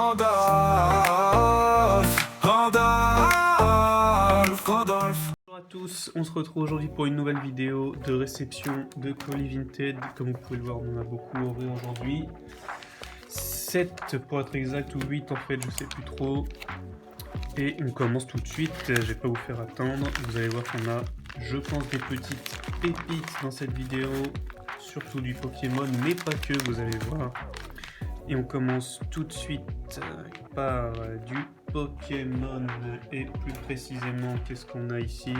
Bonjour à tous, on se retrouve aujourd'hui pour une nouvelle vidéo de réception de colis Vinted. Comme vous pouvez le voir, on en a beaucoup ouvert aujourd'hui. 7 pour être exact, ou 8 en fait, je sais plus trop. Et on commence tout de suite, je vais pas vous faire attendre. Vous allez voir qu'on a, je pense, des petites pépites dans cette vidéo. Surtout du Pokémon, mais pas que, vous allez voir. Et on commence tout de suite par du Pokémon. Et plus précisément, qu'est-ce qu'on a ici?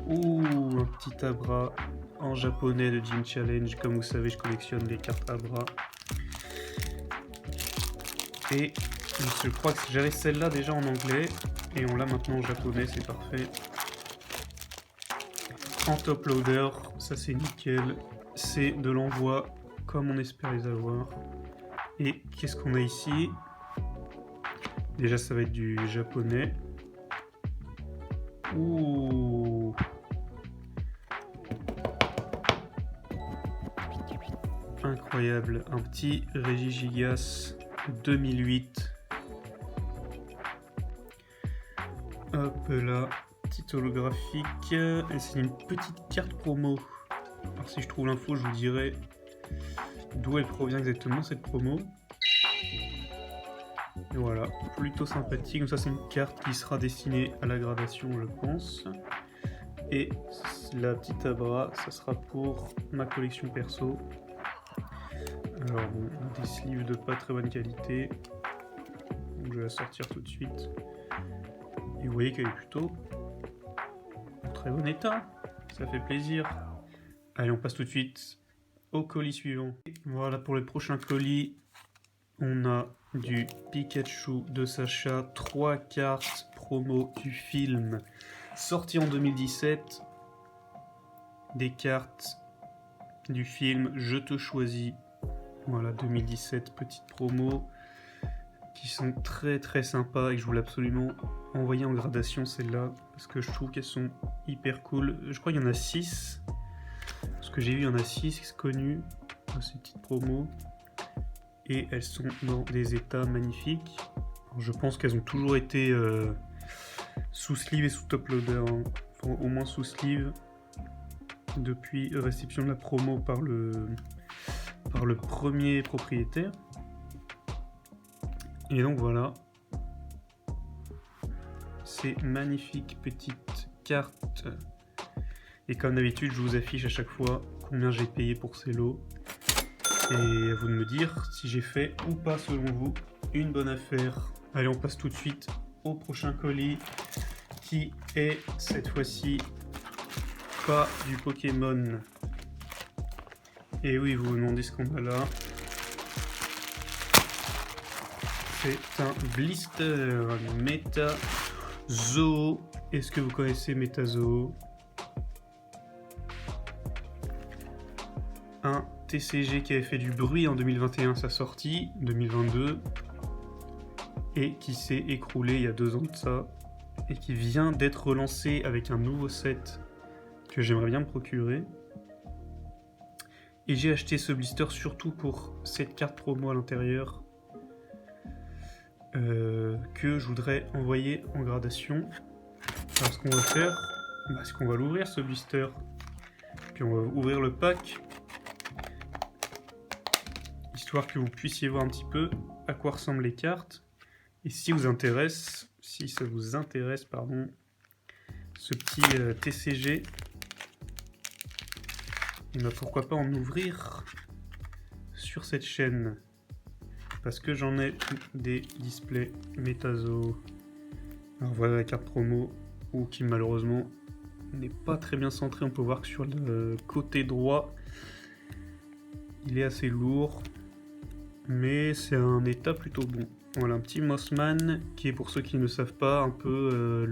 Ouh, un petit Abra en japonais de Gym Challenge. Comme vous savez, je collectionne les cartes Abra. Et je crois que j'avais celle-là déjà en anglais. Et on l'a maintenant en japonais, c'est parfait. En top loader, ça c'est nickel. C'est de l'envoi comme on espère les avoir. Et qu'est-ce qu'on a ici? Déjà ça va être du japonais. Ouh. Incroyable, un petit Regigigas 2008. Hop là, petite holographique. Et c'est une petite carte promo. Alors si je trouve l'info, je vous dirai d'où elle provient exactement cette promo. Et voilà, plutôt sympathique. Donc ça c'est une carte qui sera destinée à la gradation, je pense. Et la petite Abra, ça sera pour ma collection perso. Alors bon, des sleeves de pas très bonne qualité. Donc je vais la sortir tout de suite. Et vous voyez qu'elle est plutôt en très bon état. Ça fait plaisir. Allez, on passe tout de suite au colis suivant. Voilà pour le prochain colis. On a du Pikachu de Sacha. 3 cartes promo du film sorti en 2017. Des cartes du film Je te choisis. Voilà, 2017, petite promo. Qui sont très très sympas et que je voulais absolument envoyer en gradation celles-là. Parce que je trouve qu'elles sont hyper cool. Je crois qu'il y en a 6. Ce que j'ai vu, il y en a 6 connus dans ces petites promos. Et elles sont dans des états magnifiques. Alors, je pense qu'elles ont toujours été sous sleeve et sous top loader. Hein. Enfin, au moins sous sleeve. Depuis réception de la promo par le premier propriétaire. Et donc voilà. Ces magnifiques petites cartes. Et comme d'habitude, je vous affiche à chaque fois combien j'ai payé pour ces lots. Et à vous de me dire si j'ai fait ou pas, selon vous, une bonne affaire. Allez, on passe tout de suite au prochain colis, qui est cette fois-ci pas du Pokémon. Et oui, vous vous demandez ce qu'on a là. C'est un blister Metazoo. Est-ce que vous connaissez Metazoo? Un TCG qui avait fait du bruit en 2021 sa sortie, 2022, et qui s'est écroulé il y a 2 ans de ça, et qui vient d'être relancé avec un nouveau set que j'aimerais bien me procurer. Et j'ai acheté ce blister surtout pour cette carte promo à l'intérieur que je voudrais envoyer en gradation. Alors ce qu'on va faire, c'est qu'on va l'ouvrir ce blister, puis on va ouvrir le pack, histoire que vous puissiez voir un petit peu à quoi ressemblent les cartes. Et si ça vous intéresse, ce petit TCG, et pourquoi pas en ouvrir sur cette chaîne, parce que j'en ai des displays Metazoo. Alors voilà la carte promo, qui malheureusement n'est pas très bien centrée. On peut voir que sur le côté droit, il est assez lourd, mais c'est un état plutôt bon. Voilà, un petit Mossman, qui est, pour ceux qui ne savent pas, un peu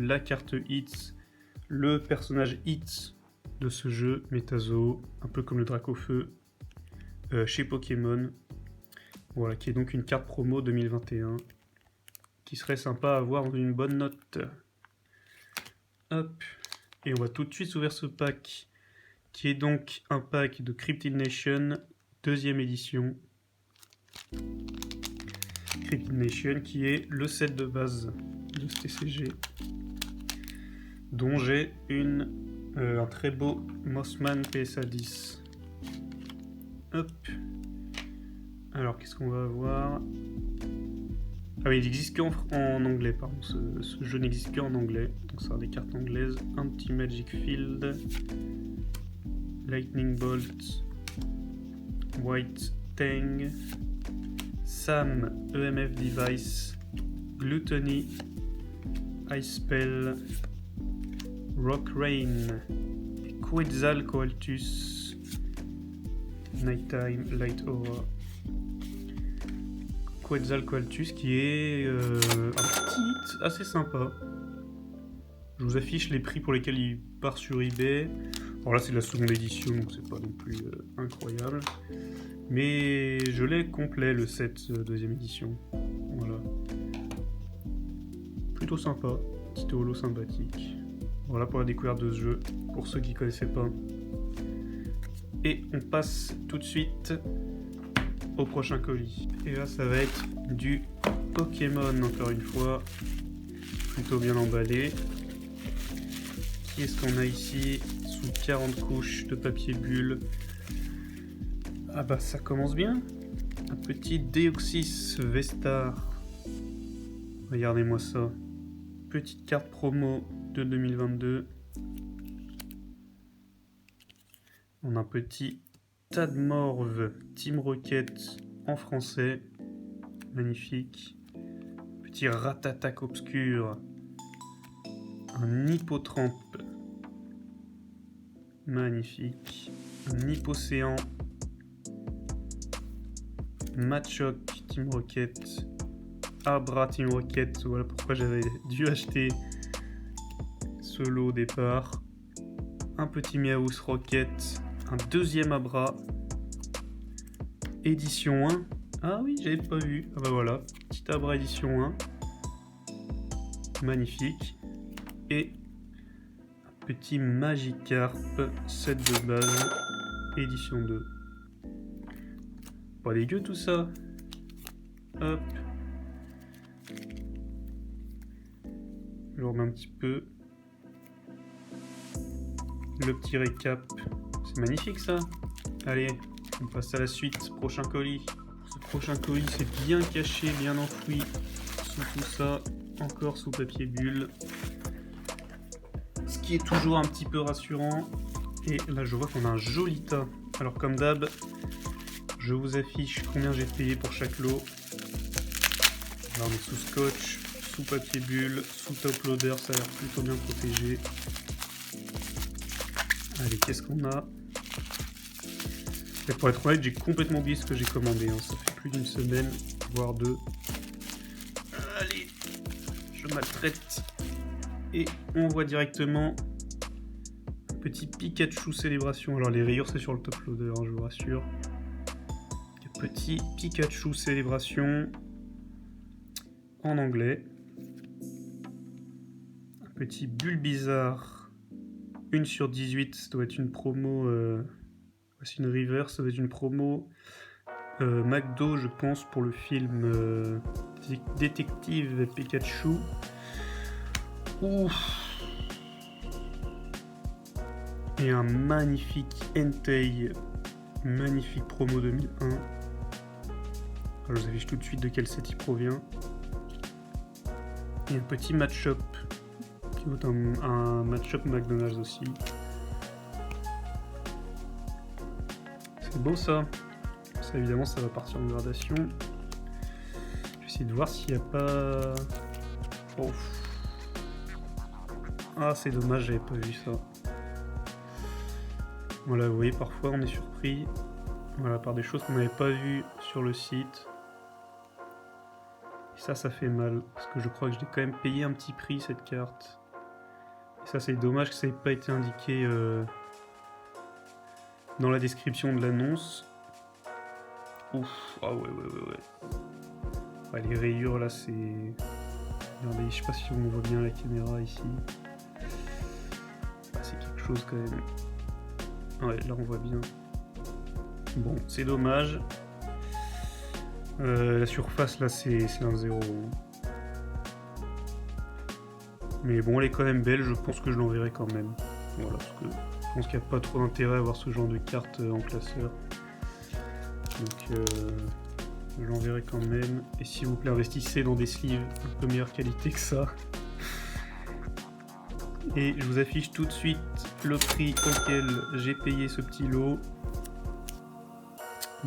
la carte Hits, le personnage Hits de ce jeu Metazoo, un peu comme le Dracofeu chez Pokémon. Voilà, qui est donc une carte promo 2021, qui serait sympa à avoir dans une bonne note. Hop, et on va tout de suite ouvrir ce pack, qui est donc un pack de Cryptid Nation, 2e édition. Decrypted Nation, qui est le set de base de ce TCG, dont j'ai un très beau Mossman PSA 10. Hop. Alors, qu'est-ce qu'on va avoir? Ah oui, il n'existe qu'en anglais, pardon. Ce jeu n'existe qu'en anglais. Donc, ça a des cartes anglaises. Un petit Magic Field. Lightning Bolt. White Tang. Sam EMF Device. Gluttony. Ice Spell. Rock Rain. Quetzalcoatlus. Nighttime Light Aura. Quetzalcoatlus qui est un petit hit assez sympa. Je vous affiche les prix pour lesquels il part sur eBay. Alors là c'est de la seconde édition donc c'est pas non plus incroyable. Mais je l'ai complet le set deuxième édition. Voilà. Plutôt sympa. Petit holo sympathique. Voilà pour la découverte de ce jeu. Pour ceux qui ne connaissaient pas. Et on passe tout de suite au prochain colis. Et là ça va être du Pokémon encore une fois, plutôt bien emballé. Qui est-ce qu'on a ici sous 40 couches de papier bulle? Ah bah ça commence bien. Un petit Deoxys Vestar. Regardez-moi ça. Petite carte promo de 2022. On a un petit Tadmorve Team Rocket en français, magnifique. Petit Ratatak obscur, un Hippotrampe, magnifique. Un Hippocéan, Machoc Team Rocket, Abra Team Rocket. Voilà pourquoi j'avais dû acheter ce lot au départ. Un petit Meowth Rocket. Un deuxième Abra, édition 1. Ah oui, j'avais pas vu. Ah bah voilà, petit Abra édition 1. Magnifique. Et un petit Magikarp, set de base, édition 2. Pas dégueu tout ça. Hop. Je remets un petit peu. Le petit récap. C'est magnifique ça. Allez, on passe à la suite. Prochain colis. Ce prochain colis c'est bien caché, bien enfoui sous tout ça. Encore sous papier bulle. Ce qui est toujours un petit peu rassurant. Et là je vois qu'on a un joli tas. Alors comme d'hab, je vous affiche combien j'ai payé pour chaque lot. Là on est sous scotch, sous papier bulle, sous top loader, ça a l'air plutôt bien protégé. Allez, qu'est-ce qu'on a? Et pour être honnête, j'ai complètement oublié ce que j'ai commandé. Hein. Ça fait plus d'une semaine, voire deux. Allez, je maltraite. Et on voit directement un petit Pikachu Célébration. Alors les rayures, c'est sur le top loader, hein, je vous rassure. Petit Pikachu Célébration en anglais. Un petit Bulbizarre. 1 sur 18, ça doit être une promo. Voici une reverse, ça doit être une promo McDo, je pense, pour le film Détective Pikachu. Ouf. Et un magnifique Entei, magnifique promo 2001. Alors, je vous affiche tout de suite de quel set il provient. Et un petit match-up, qui vaut un match-up McDonald's aussi. C'est beau ça. Ça évidemment ça va partir en gradation. Je vais essayer de voir s'il n'y a pas... Oh. Ah c'est dommage, j'avais pas vu ça. Voilà, vous voyez, parfois on est surpris, voilà, par des choses qu'on n'avait pas vues sur le site. Et ça fait mal, parce que je crois que je l'ai quand même payé un petit prix cette carte. Et ça c'est dommage que ça n'ait pas été indiqué dans la description de l'annonce. Ouf, ah ouais. Ouais, les rayures là c'est... Regardez, je sais pas si on voit bien la caméra ici. Ah, c'est quelque chose quand même. Ouais, là on voit bien. Bon, c'est dommage. La surface là c'est un 0. Mais bon, elle est quand même belle, je pense que je l'enverrai quand même. Voilà, parce que je pense qu'il n'y a pas trop d'intérêt à avoir ce genre de carte en classeur. Donc je l'enverrai quand même. Et s'il vous plaît, investissez dans des sleeves un peu meilleure qualité que ça. Et je vous affiche tout de suite le prix auquel j'ai payé ce petit lot.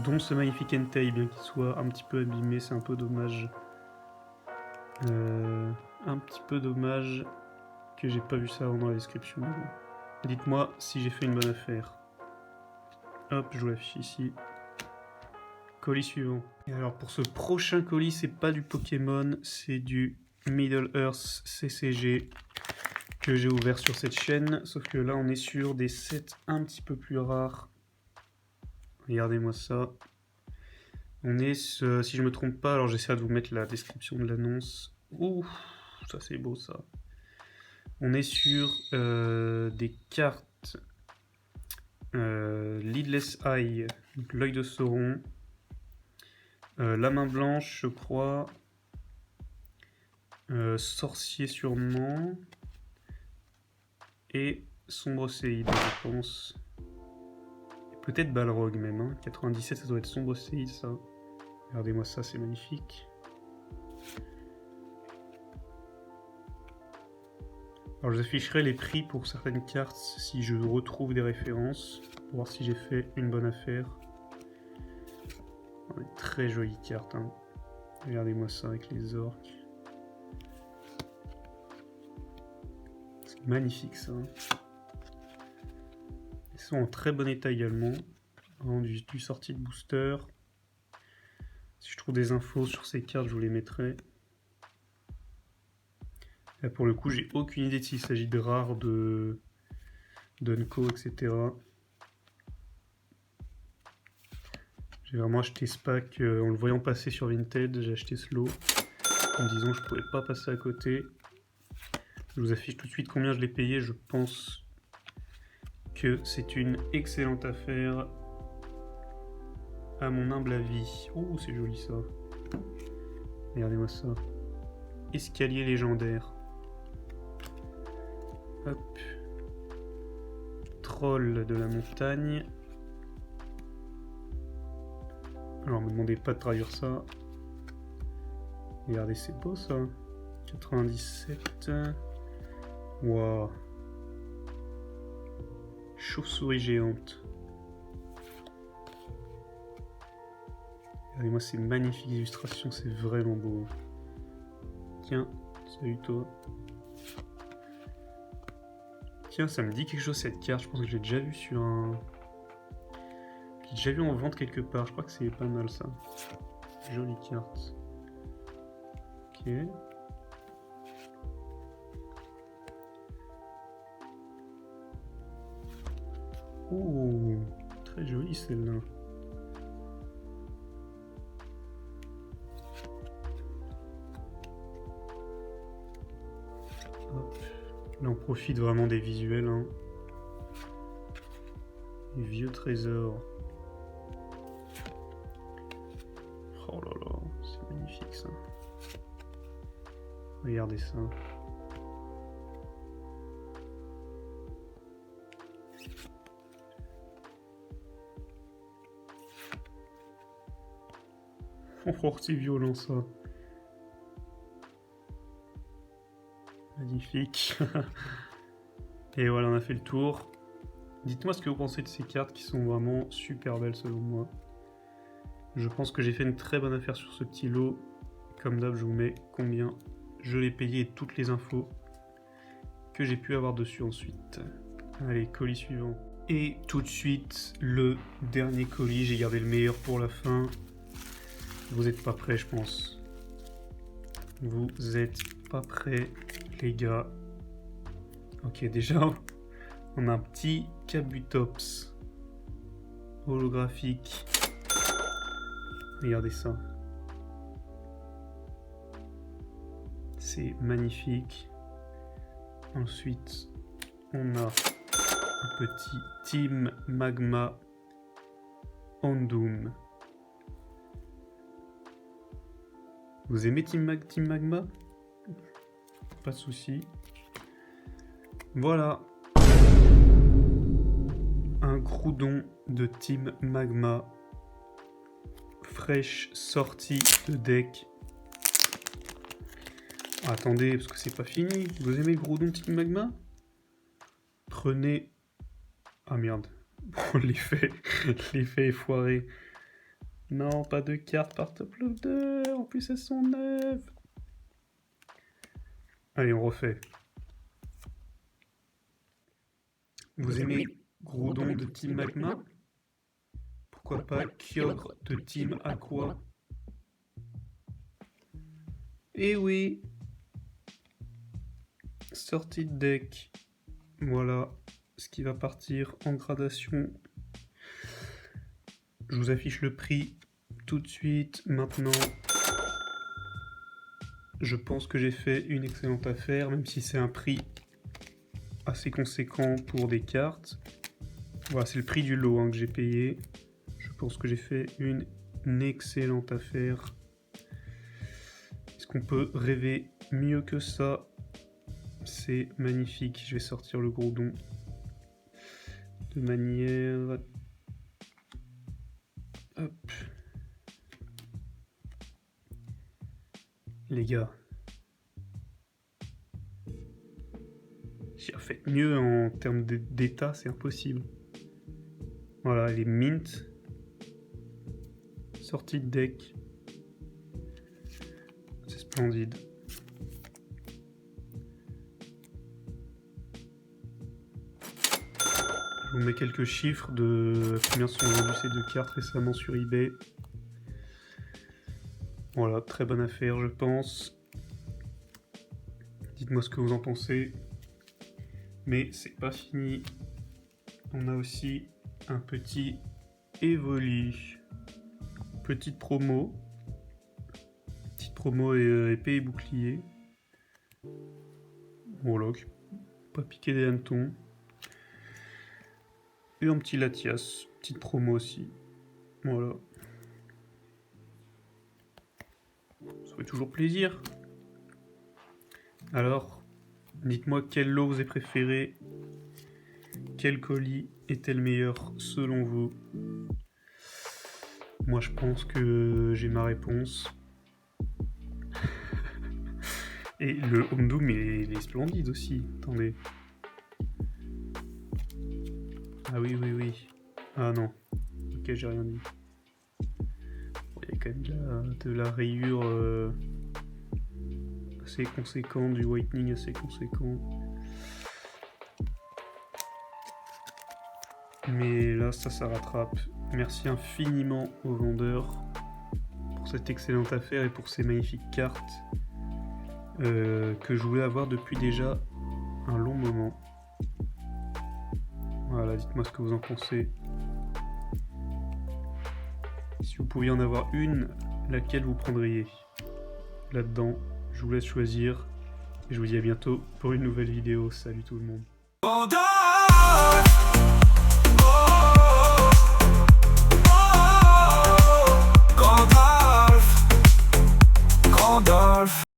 Dont ce magnifique Entei, bien qu'il soit un petit peu abîmé, c'est un peu dommage. Un petit peu dommage que j'ai pas vu ça avant dans la description. Dites-moi si j'ai fait une bonne affaire. Hop, je vous l'affiche ici. Colis suivant. Et alors pour ce prochain colis, c'est pas du Pokémon, c'est du Middle Earth CCG que j'ai ouvert sur cette chaîne. Sauf que là, on est sur des sets un petit peu plus rares. Regardez-moi ça. On est, si je me trompe pas, alors j'essaie de vous mettre la description de l'annonce. Ouh, ça c'est beau ça. On est sur des cartes Lidless Eye, l'œil de Sauron, la main blanche, je crois, sorcier sûrement, et sombre séide, je pense. Peut-être Balrog même, hein. 97, ça doit être sombre séide, ça. Regardez-moi ça, c'est magnifique. Alors je vous afficherai les prix pour certaines cartes si je retrouve des références, pour voir si j'ai fait une bonne affaire. Oh, une très jolie carte, hein. Regardez-moi ça avec les orques. C'est magnifique ça. Ils sont en très bon état également. Du sorti de booster. Si je trouve des infos sur ces cartes, je vous les mettrai. Là, pour le coup, j'ai aucune idée de s'il s'agit de rares, de Dunko, etc. J'ai vraiment acheté ce pack en le voyant passer sur Vinted. J'ai acheté ce lot en me disant que je ne pouvais pas passer à côté. Je vous affiche tout de suite combien je l'ai payé. Je pense que c'est une excellente affaire à mon humble avis. Oh, c'est joli ça. Regardez-moi ça. Escalier légendaire. Hop. Troll de la montagne. Alors, me demandez pas de traduire ça. Regardez, c'est beau ça. 97. Waouh. Chauve-souris géante. Regardez-moi ces magnifiques illustrations, c'est vraiment beau. Tiens, salut toi. Tiens, ça me dit quelque chose cette carte, je pense que je l'ai déjà vu sur un... J'ai déjà vu en vente quelque part, je crois que c'est pas mal ça. Jolie carte. Ok. Oh, très jolie celle-là. Là on profite vraiment des visuels, hein. Les vieux trésors. Oh là là, c'est magnifique ça. Regardez ça. Oh, c'est violent ça. Magnifique. Et voilà, on a fait le tour. Dites-moi ce que vous pensez de ces cartes qui sont vraiment super belles selon moi. Je pense que j'ai fait une très bonne affaire sur ce petit lot. Comme d'hab, je vous mets combien je l'ai payé et toutes les infos que j'ai pu avoir dessus ensuite. Allez, colis suivant. Et tout de suite, le dernier colis. J'ai gardé le meilleur pour la fin. Vous n'êtes pas prêts, je pense. Vous êtes pas prêts, les gars. Ok, déjà, on a un petit Kabutops holographique. Regardez ça. C'est magnifique. Ensuite, on a un petit Team Magma Ondoom. Vous aimez Team Magma? Pas de souci. Voilà. Un Groudon de Team Magma. Fraîche sortie de deck. Attendez, parce que c'est pas fini. Vous aimez le Groudon Team Magma? Prenez... Ah merde. L'effet est foiré. Non, pas de cartes par top loader. En plus, elles sont neuves. Allez, on refait. Vous aimez Groudon de Team Magma? Pourquoi pas Kyogre de Team Aqua? Eh oui! Sortie de deck. Voilà ce qui va partir en gradation. Je vous affiche le prix tout de suite, maintenant. Je pense que j'ai fait une excellente affaire, même si c'est un prix assez conséquent pour des cartes. Voilà, c'est le prix du lot que j'ai payé. Je pense que j'ai fait une excellente affaire. Est-ce qu'on peut rêver mieux que ça? C'est magnifique. Je vais sortir le Groudon de manière... Hop. Les gars. J'ai fait mieux en termes d'état, c'est impossible. Voilà, les mint. Sortie de deck. C'est splendide. Je vous mets quelques chiffres de combien sont vendues ces deux cartes récemment sur eBay. Voilà, très bonne affaire je pense. Dites-moi ce que vous en pensez. Mais c'est pas fini. On a aussi un petit Evoli. Petite promo. Petite promo et épée et bouclier. Voilà, pas piquer des hannetons. Et un petit Latias, petite promo aussi. Voilà. Ça fait toujours plaisir. Alors, dites-moi quel lot vous avez préféré. Quel colis était le meilleur selon vous? Moi je pense que j'ai ma réponse. Et le Houndoom il est splendide aussi. Attendez. Ah oui, oui, oui. Ah non. Ok, j'ai rien dit. Bon, il y a quand même de la rayure assez conséquente, du whitening assez conséquent. Mais là, ça rattrape. Merci infiniment au vendeur pour cette excellente affaire et pour ces magnifiques cartes que je voulais avoir depuis déjà un long moment. Voilà, dites-moi ce que vous en pensez. Si vous pouviez en avoir une, laquelle vous prendriez? Là-dedans, je vous laisse choisir. Et je vous dis à bientôt pour une nouvelle vidéo. Salut tout le monde.